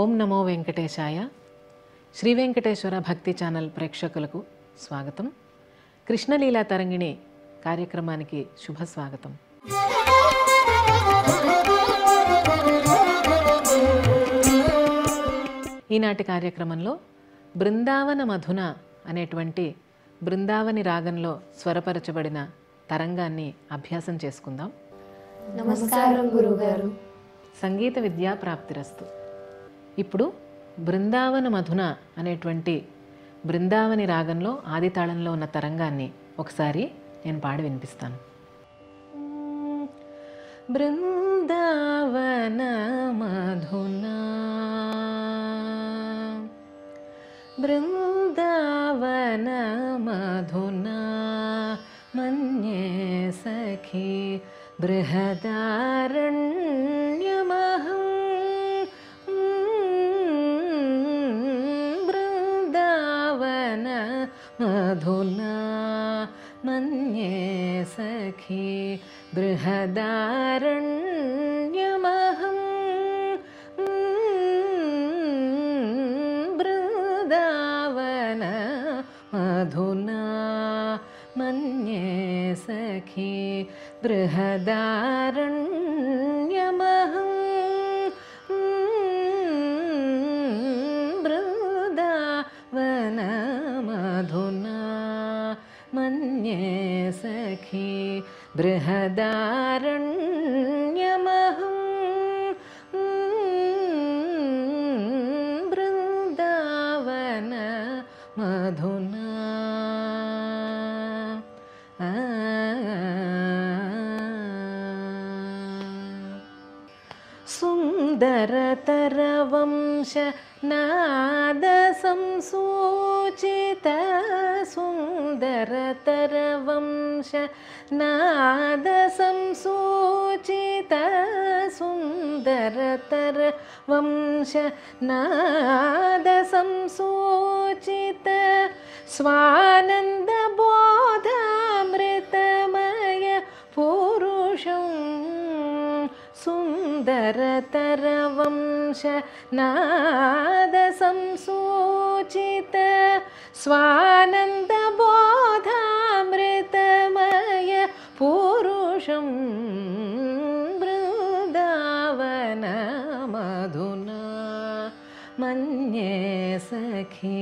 ఓం నమో వెంకటేశాయ. శ్రీ వెంకటేశ్వర భక్తి ఛానల్ ప్రేక్షకులకు స్వాగతం. కృష్ణలీలా తరంగిణి కార్యక్రమానికి శుభ స్వాగతం. ఈనాటి కార్యక్రమంలో బృందావన మధున అనేటువంటి బృందావని రాగంలో స్వరపరచబడిన తరంగాన్ని అభ్యాసం చేసుకుందాం. నమస్కారం గురుగారు. సంగీత విద్యా ప్రాప్తిరస్తు. ఇప్పుడు బృందావన మధున అనేటువంటి బృందావని రాగంలో ఆది తాళంలో ఉన్న తరంగాన్ని ఒకసారి నేను పాడి వినిపిస్తాను. బృందావన మధున బృందావన మధున మన్యే సఖీ బృహదారణ్యమహం బృందావన మధునా మన్యే సఖీ బృహదారణ్యమహం బృందావన మధునా మన్యే సఖీ బృహదారణ్యమహం బృందావన మధునా మన్యే సఖీ బృహదారణ్యమహం బృందావన మధునా సుందరతర వంశ నాద సంసూచిత సుందరతర వంశ నాద సంసూచిత సుందరతర వంశ నాద సంసూచిత స్వానంద బోధామృతమయ పురుషం సుందరతర వంశ నాద సంసూచిత స్వానంద బోధామృతమయ పురుషం బృందావన మధునా మన్యే సఖీ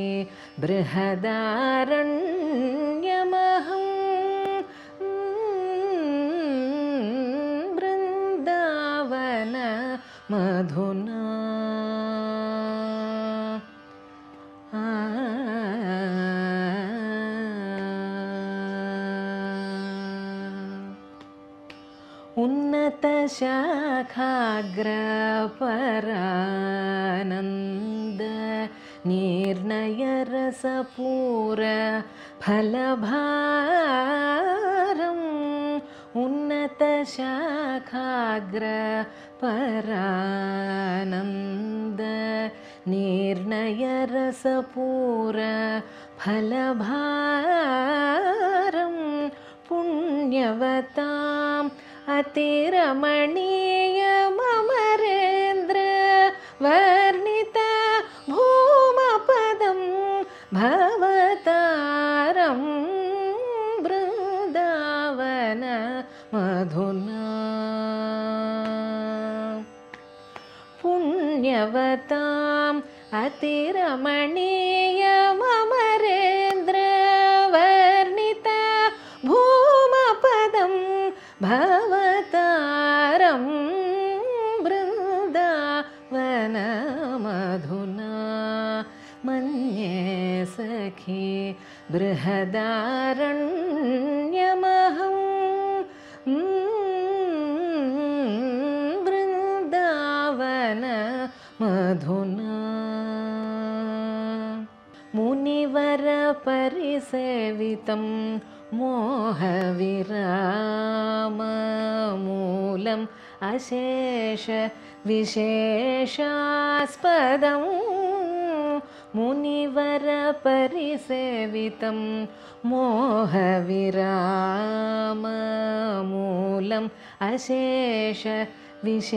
బృహదారణ్యమహం మధునా ఉన్నత శాఖాగ్రపరానంద నిర్ణయ రసపూర ఫలభారం ఉన్నత శాఖాగ్ర పరానంద నిర్ణయ రసపూర ఫలభారం పుణ్యవతాం అతిరమణీయమరేంద్ర వర్ణిత భూమపదం భవతారం బృందావన మధునా పుణ్యవతాం అతిరమణీయమరేంద్ర వర్ణిత భూమపదం భవతారం బృందావన మధునా మన్యే సఖీ బృహదారణ్యమహం బృందావన మధునా మునివర పరిసేవితం మోహ విరామమూలం అశేష విశేషాస్పదం మునివర పరిసేవితం మోహ విరామమూలం అశేష విశేషాస్పదం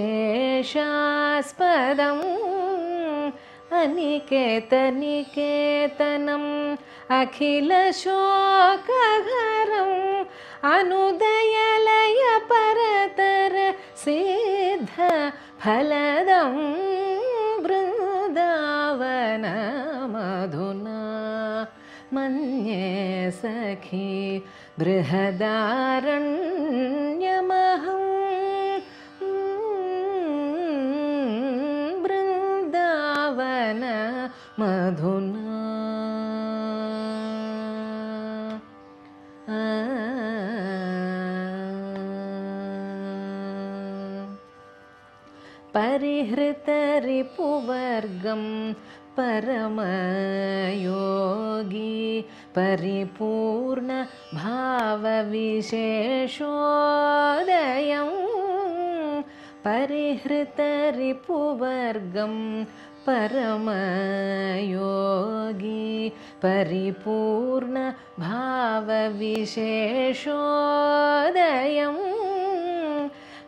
अनिकेतनिकेतनम् अखिलशोकहरं अनुदयलय परतर सिद्ध फलदं बृन्दावनमधुना मन्ये सखी बृहदारण्यमहं बृन्दावनमधुना परिहृतरिपुवर्गं परमयोगी परिपूर्णभावविशेषोदयं परिहृतरिपुवर्गं परमयोगी परिपूर्णभावविशेषोदयं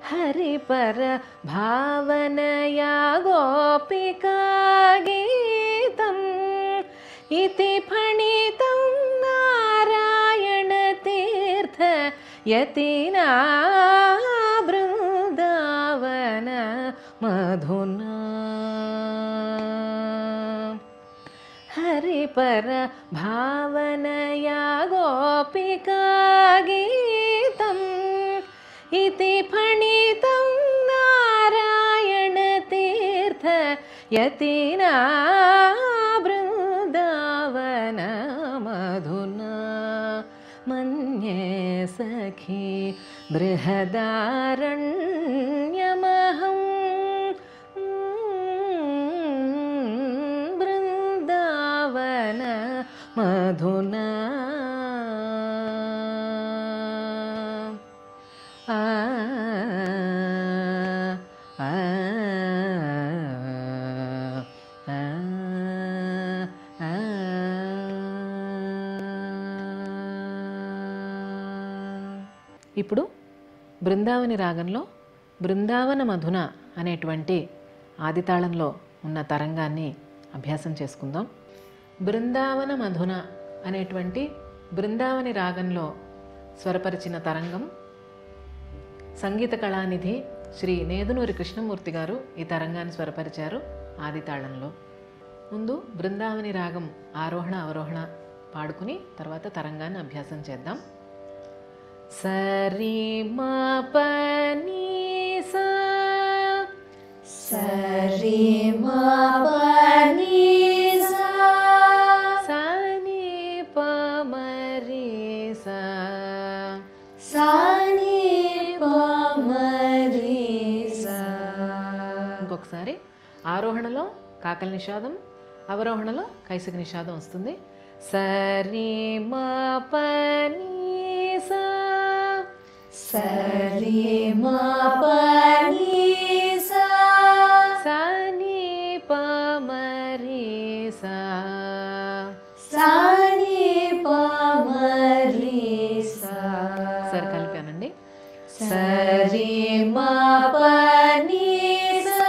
हरिपर भावनया गोपिकागीतम् इति फणितं नारायणतीर्थ यतिना बृन्दावन मधुना हरिपर भावनया गोपिकागीतम् इति फणितं नारायणतीर्थ यतिना बृन्दावन मधुना मन्ये सखी बृहदारण्यमहं बृन्दावन मधुना ఇప్పుడు బృందావని రాగంలో బృందావన మధున అనేటువంటి ఆదితాళంలో ఉన్న తరంగాన్ని అభ్యాసం చేసుకుందాం. బృందావన మధున అనేటువంటి బృందావని రాగంలో స్వరపరిచిన తరంగం సంగీత కళానిధి శ్రీ నేదునూరి కృష్ణమూర్తి గారు ఈ తరంగాన్ని స్వరపరిచారు ఆదితాళంలో. ముందు బృందావని రాగం ఆరోహణ అవరోహణ పాడుకుని తర్వాత తరంగాన్ని అభ్యాసం చేద్దాం. సరి మ పని సా సరి మ పని సా సని ప మరి సా సని ప మరి సా. ఇంకొకసారి ఆరోహణలో కాకల నిషాదం, అవరోహణలో కైసిక నిషాదం వస్తుంది. సరి మ పని సా సరి మ పని సా సని ప మరి సా సని ప మరి సా. సరే కలిపానండి. సరి మ పని సా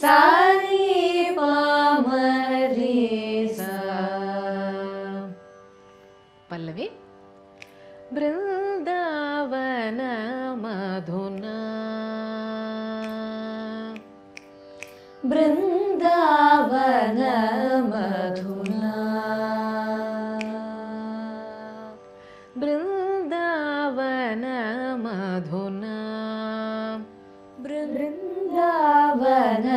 సని ప మరి సా. పల్లవి బృందావన మధునా బృందావన మధునా బృందావన మధునా బృందావన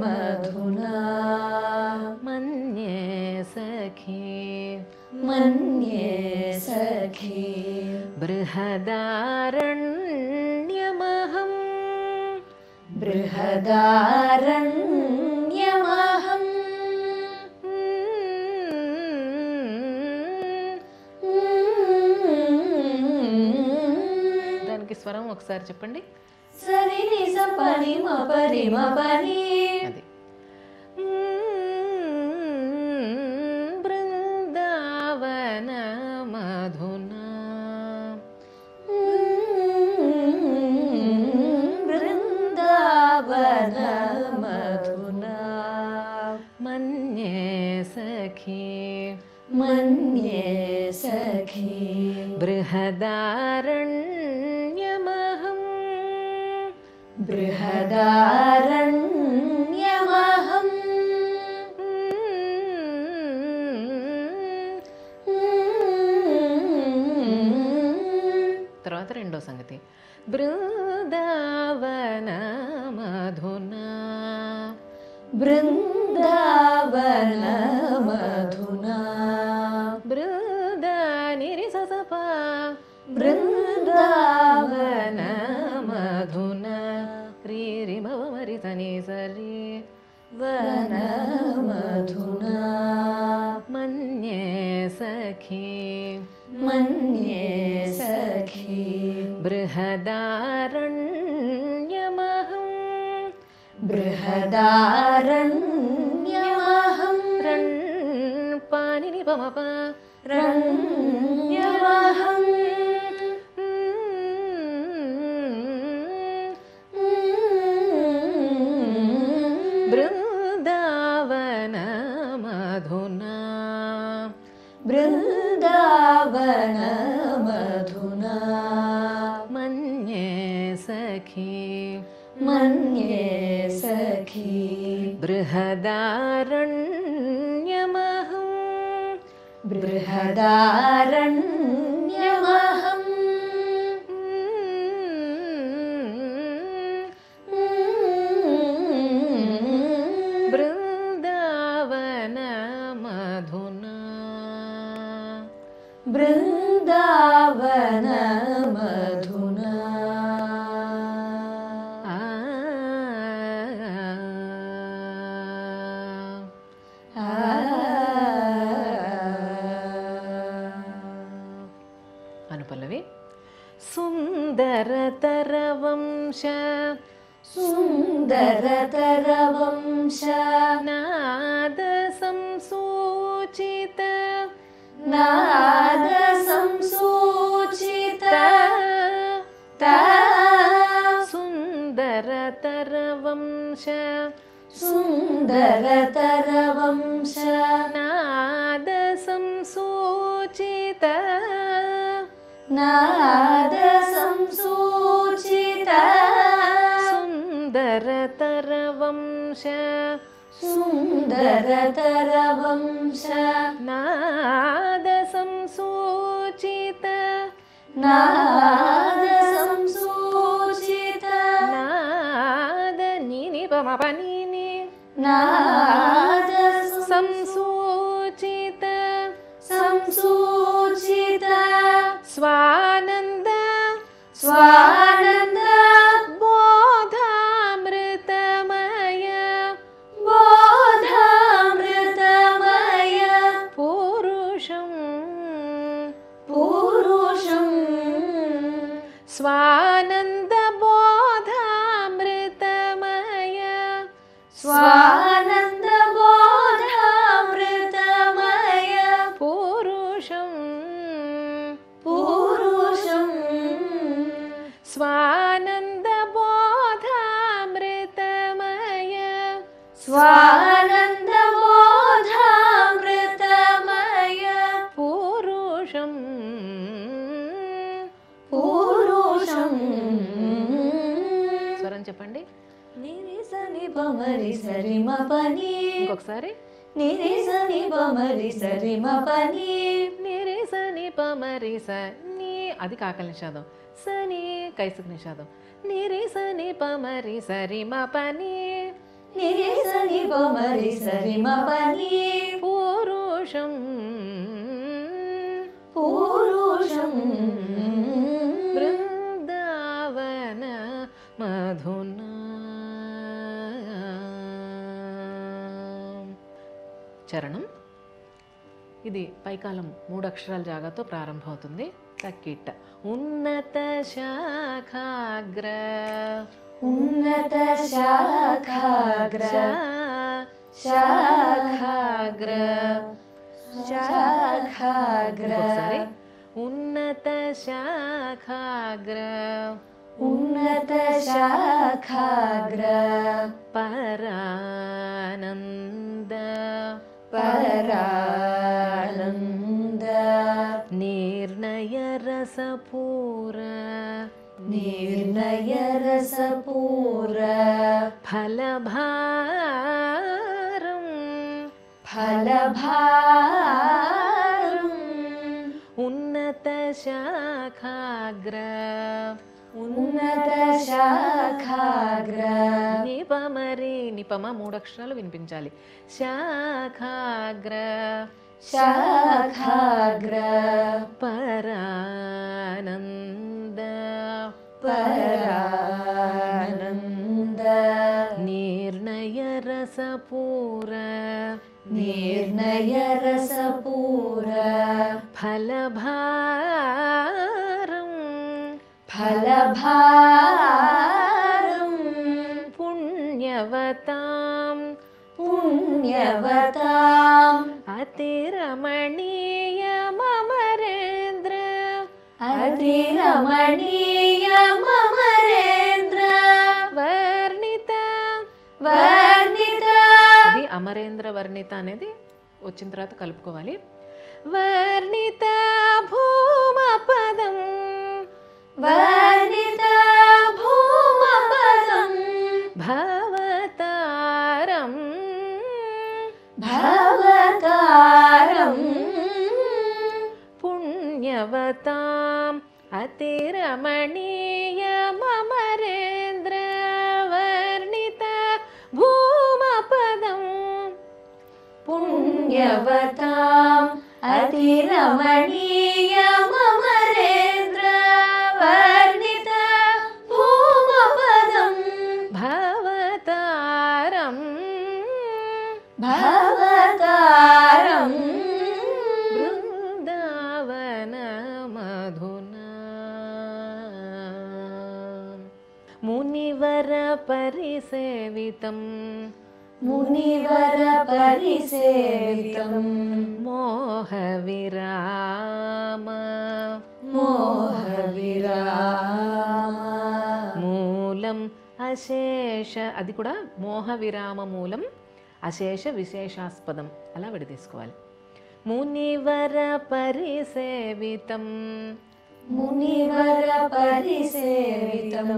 మధునా మన్యే సఖీ మన్యే సఖీ బృహదారణ్యమహం బృహదారణ్యమహం దానికి స్వరం ఒకసారి చెప్పండి. సరి ని స పని మ పని మ పని. అది బృందావన మధునా బృందావన మధునా सखी मन्ये सखी बृहदारण्यमहम् बृहदारण्यमहम् తర్వాత రెండో సంగతి బృందావనమధునా బృందావనమధునా బృందానిరిససప బృందావనమధునా రీరిమవమరిసని సరి వనమధునా మన్యే సఖీ మన్యే సఖీ బృహదారణ్యమహం బృహదారణ్యమహం రణ్ పానిని పమప రణ్యమహం బృందావనమధునా బృందావనమధునా మన్యే సఖీ మన్యే సఖీ బృహదారణ్యమహం బృహదారణ్యమహం బృందావనమధునా బృందావనమధునా అనుపల్లవి సుందరతరవంశ సుందరతరవంశ నాద సంసూచిత నాద సంసూచిత సుందరతరవంశ సుందరతరవంశ నాద సంసూచిత నాద సంసూచిత సుందరతరవంశ సుందరతరవంశ నాద సంసూచిత నాద సంసూచిత నాద నీని పమపనీని నాద సంసూచిత సంసూచిత స్వానంద స్వానంద బోధామృతమయ బోధామృతమయ పురుషం పురుషం స్వానంద బోధామృతమయ స్వానంద బోధామృతమయ పురుషం పురుషం స్వానంద బోధామృతమయ స్వానంద బోధామృతమయ పురుషం పురుషం స్వరం చెప్పండి నిరిసని పమరి సరి మపని ఇంకొకసారి నిరిసని పమరి సరి మపని నిరిసని పమరి స నీ అది కాకల నిషాదం సని కైసుకు నిషాదం నిరిసని పమరి సరి మపని నిరిసని పమరి సరి మపని పురుషం పురుషం బృందావన మధునా చరణం ఇది పైకాలం 3 అక్షరాల జాగాతో ప్రారంభమవుతుంది. తక్కిట్ట ఉన్నత శాఖాగ్ర ఉన్నత శాఖాగ్ర శాఖాగ్ర శాఖాగ్ర ఒకసారి ఉన్నత శాఖాగ్ర ఉన్నత శాఖాగ్ర పరానంద పరానంద परानन्द निर्णय रसपूर निर्णय रसपूर फलभारं फलभारम् उन्नत शाखाग्र ఉన్నత శాఖాగ్ర నిపమరి నిపమ 3 అక్షరాలు వినిపించాలి. శాఖాగ్ర శాఖాగ్ర పరానంద పరానంద నిర్ణయ రసపూర నిర్ణయ రసపూర ఫలభారం ఫలభారం పుణ్యవతాం పుణ్యవతాం అతిరమణీయమరేంద్ర అతిరమణీయమరేంద్ర వర్ణిత వర్ణిత అది అమరేంద్ర వర్ణిత అనేది వచ్చిన తర్వాత కలుపుకోవాలి. వర్ణిత భూమపదం వర్ణిత భూమపదం భవతారం భవతారం పుణ్యవతాం అతిరమణీయమరేంద్ర వర్ణిత భూమపదం పుణ్యవతాం అతిరమణీయమరేంద్ర వర్ణిత భూమపదం భవతారం భవతారం బృందావన మధునా మునివర పరిసేవితం మునివర పరిసేవితం మోహ విరామ మోహ విరామ మూలం అశేష అది కూడా మోహ విరామ మూలం అశేష విశేషాస్పదం అలా విడదీసుకోవాలి. మునివర పరిసేవితం మునివర పరిసేవితం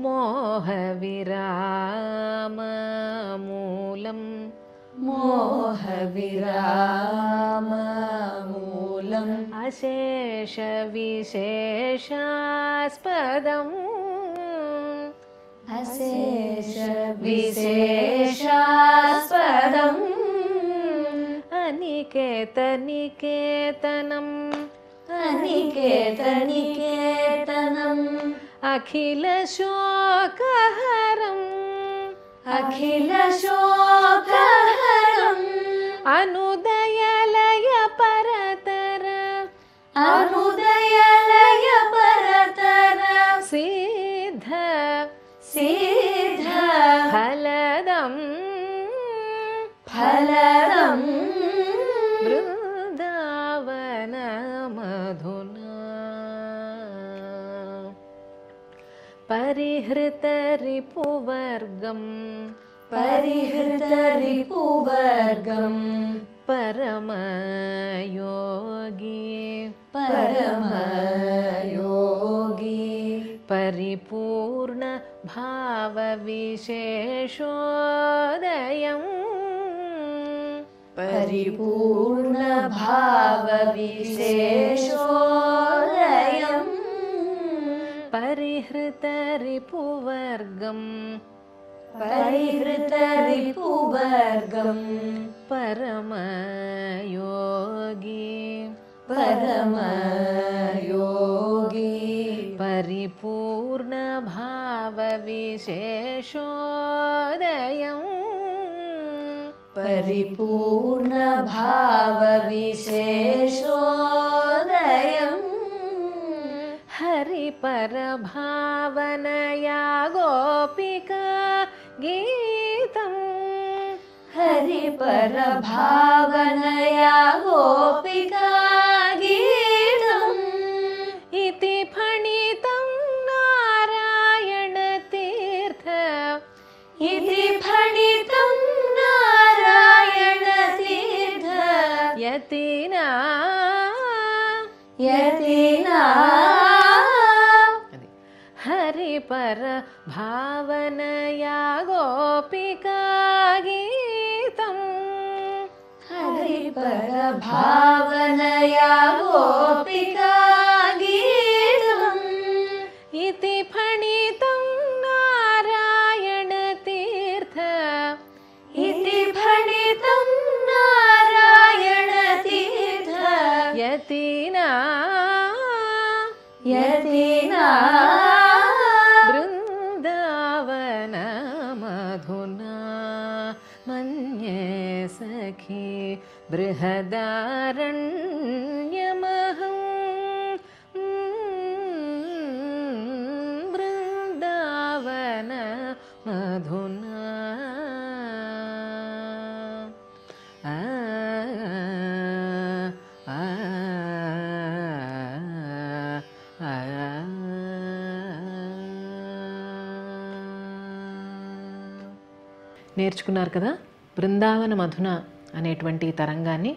మోహ విరామ మూలం మోహ విరామ మూలం అశేష విశేషాస్పదం అశేష విశేషాస్పదం అనికేత నికేతనం అనికేతనికేతనం అఖిల శోకహరం అఖిల శోకహరం అనుదయలయ పరతర అనుదయలయ పరతర సిద్ధ సిద్ధ ఫలదం ఫలదం బృందావన మధునా పరిహృత రిపువర్గం పరిహృత రిపువర్గం పరమయోగి పరమయోగి పరిపూర్ణ భావ విశేషోదయం పరిపూర్ణ భావ విశేషోదయం పరిహృత రిపువర్గం పరిహృత రిపువర్గం పరమయోగి పరమయోగి పరిపూర్ణ భావ విశేషోదయం పరిపూర్ణ భావ విశేషోదయం హరి పరభావనయా గోపికా గీతం హరి పరభావనయా గోపికా గీతం ఇతి ఫణితం నారాయణ తీర్థ ఇది ఫణితం నారాయణ తీర్థ हरिपरभावनया गोपिका गीतं हरिपरभावनया गोपिका गीतम् इति फणितं नारायणतीर्थ इति फणितं नारायणतीर्थ यतीना बृन्दावनमधुना मन्ये सखी बृहदारण्यमहं बृन्दावनमधुना నేర్చుకున్నారు కదా బృందావన మధున అనేటువంటి తరంగాన్ని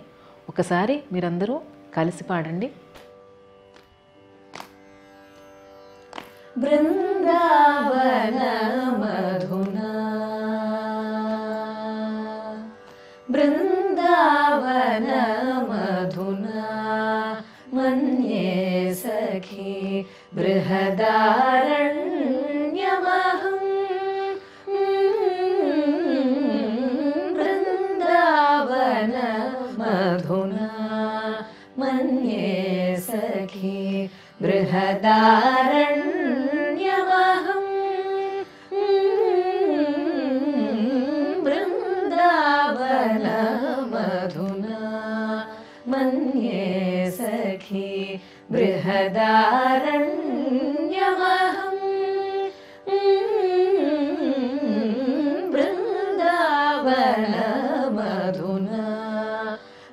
ఒకసారి మీరందరూ కలిసి పాడండి. బృందావన మధునా బృందావన మధునా మన్యే సఖీ బృహదారణ్యమహం मधुना मन्ये सखी बृहदारण्यमहं बृन्दावन मधुना मन्ये सखी बृहदारण्यमहं बृन्दावन मधुना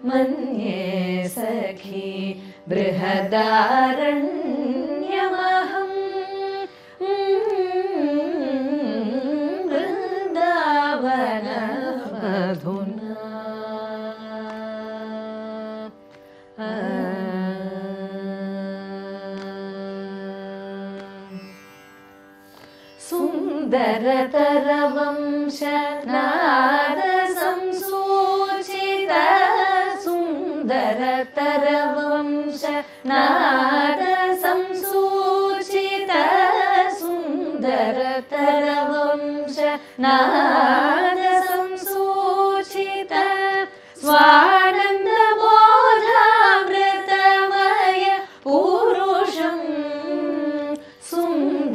मन्ये सखी बृहदारण्यमहं बृन्दावन मधुना सुन्दरतरवंश नाद संसूचित सुन्दरतरवंश नाद संसूचित सुन्दरतरवंश नाद संसूचित स्वानन्दबोधामृतमय पुरुषं सुन्दरतरवंश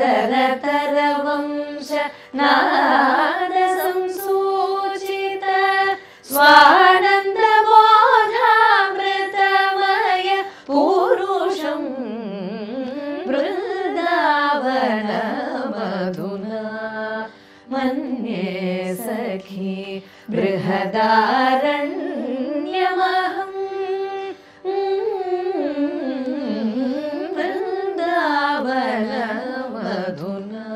नाद संसूचित स्वानन्दबोधामृतमय पुरुषं बृन्दावन मधुना मन्ये सखी बृहदारण्यमहं बृन्दावन मधुना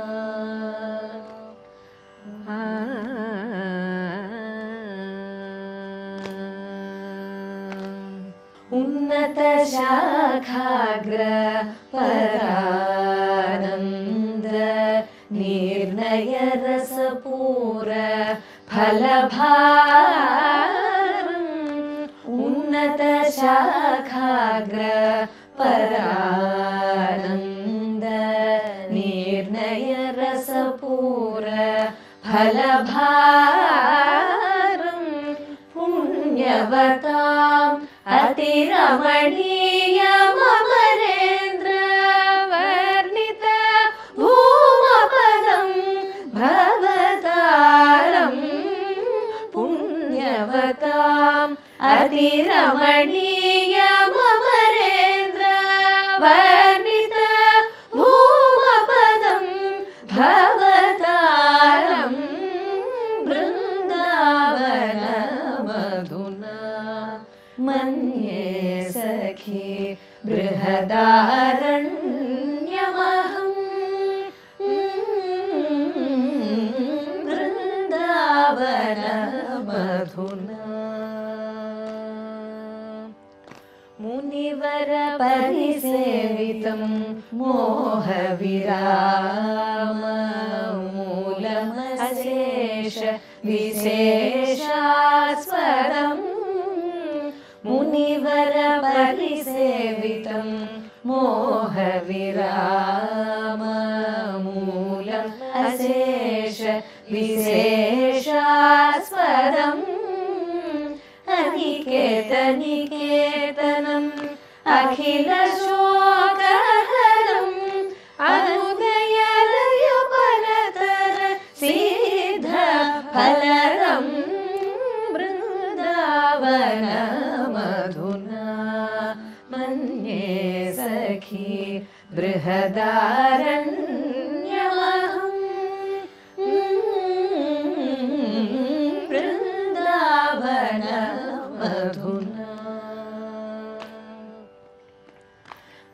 उन्नत शाखाग्र परानन्द निर्णय रसपूर फलभारम् उन्नत शाखाग्र परानन्द निर्णय रसपूर फलभारम् पुण्यवताम् अतिरमणीयममरेन्द्र वर्णित भूमपदं भवतारं पुण्यवताम् अतिरमणीयममरेन्द्र वर्णित भूमपदं भवतारं बृन्दावन मधुना मन्ये सखी बृहदारण्यमहं बृन्दावन मधुना మునివర పరిసేవితం మోహవిరామూలమశేష విశేషాస్వరం మునివర పరిసేవితం మోహవిరామూలం అశేష విశేషాస్వరం అనికేతనికేతనం అఖిల శోకహరం అనుదయలయ పరతర సిద్ధ ఫలదం బృందావన మధునా మన్యే సఖీ బృహదారణ్యమహం బృందావన మధునా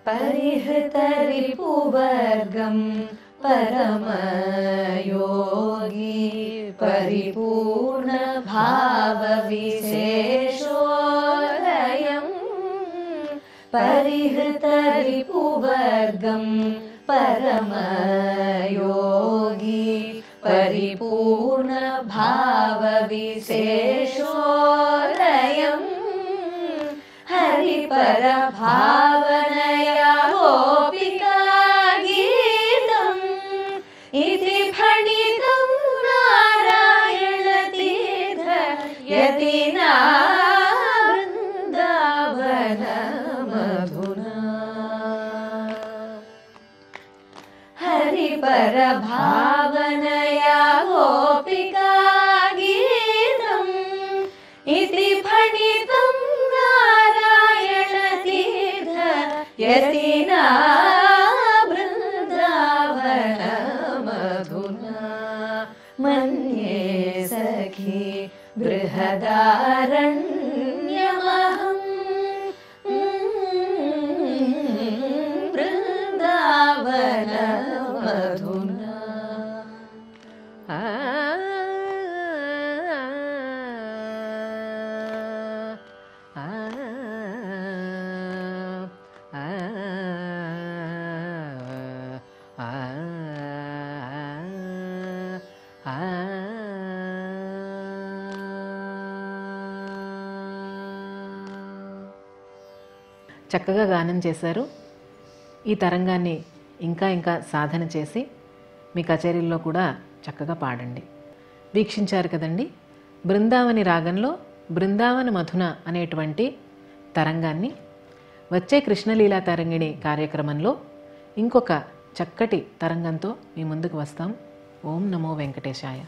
పరిహృతరిపువర్గం పరమయోగి పరిపూర్ణ భావ విశేషోదయం పరిహృతరిపువర్గం పరమయోగి పరిపూర్ణ భావ విశేషోదయం హరిపర భావనయా గోపికా గీతం ఇతి ఫణితం నారాయణ తీర్థ యతినా బృందావన మధునా హరిపర భావనయా గోపికా గీతం ఇతి ఫణితం నారాయణ తీర్థ యతినా బృందావన మధునా మన్యే సఖీ బృహదారణ్యమహం బృందావన మధునా చక్కగా గానం చేశారు. ఈ తరంగాన్ని ఇంకా ఇంకా సాధన చేసి మీ కచేరీల్లో కూడా చక్కగా పాడండి. వీక్షించారు కదండి, బృందావని రాగంలో బృందావన మధున అనేటువంటి తరంగాన్ని. వచ్చే కృష్ణలీలా తరంగిణి కార్యక్రమంలో ఇంకొక చక్కటి తరంగంతో మీ ముందుకు వస్తాం. ఓం నమో వెంకటేశాయ.